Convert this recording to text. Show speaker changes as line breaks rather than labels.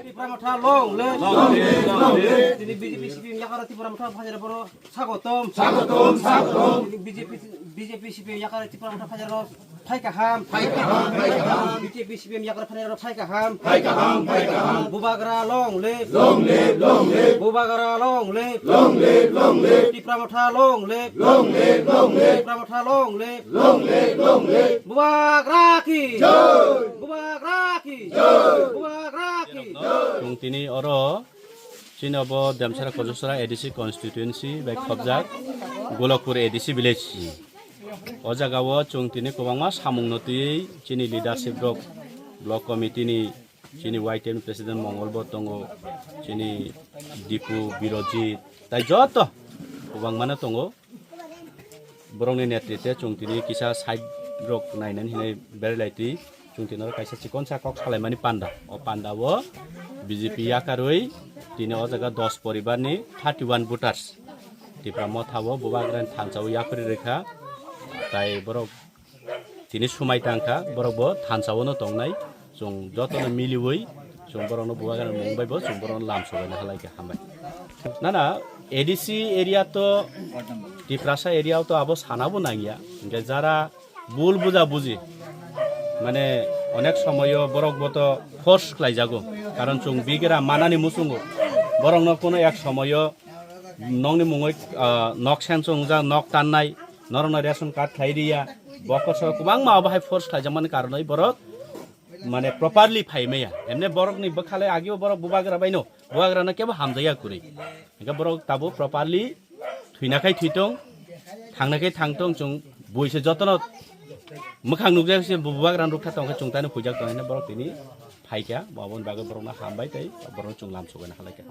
Tripura long লে তিনি BJP CPM ইয়াকারা Tripura মাঠা হাজার বড় স্বাগতম বিজেপি সিপিএম ইয়াকারা ত্রিপুরা মাঠা হাজার ফাইকাহাম বিজেপি সিপিএম ইয়াকারা হাজার ফাইকাহাম বুবাগরা লং লে বুবাগরা লং লে ত্রিপুরা মাঠা লং লে ত্রিপুরা মাঠা লং লে বুবাগরা কি বুবাগরা কি বুবাগরা কি
তিনি অর চিনব দেমসারা কজসরা এডিসি কনস্টিটুয়েন্সি বাই খবজাক Golakpur ADC village o jagao chung tini kwbangma samungnoti chini leadership rok block committee ni chini YTM president Mongolbo tongo chini Dipu Birojit tai joto kwbangmano tongo borongni netritwe chung tini kisa side rok nainan hinai berlaiti chung tini kaisa chikon sakok salaimani panda o panda o BJP yakaroi tini o jaga 10 poribar ni 31 voters tipra mothabo bubagran thanchao yakuri rekha tai borok tini sumai tangka borok bo thanchao no tongnai chung jotono miliwoi chung borok no bubagran mungbai bo chung borok lamsobai na halai ke hambai nana ADC area to tiprasa area to abo sanabo nagia je jara bul buja buji মানে অনেক সময় বরক বত force ক্লাই যাগো কারণ চুং বিগেরা মানানি মুসুঙ্গো বরং ন কোনো এক সময় নংনি মুঙই নক সেনচুং যা নক টাননাই নরং রেশন কার্ড খাই দিয়া বকর সহ গোबां मा बाहाय ফোর্স ক্লাই জামানি কারণে বরক মানে প্রপারলি ফাইমেয়া এমনে বরক নি বখালে আগেও বরক বুবাগরা বাইনো বুবাগরানা কেবো হামজায়া কুরি একা বরক তাবো প্রপারলি থুইনাখাই থুইতং थांनाखाय थांतों चुं बयसे जतन मोखां नुजायसे बुबाग्रान रुखा तंखा चुंतानो फुजाक तंने बरक तिनि फाइका बाबन बागे बरकना हामबाय तै बरक चुं लामसोगानो हालायका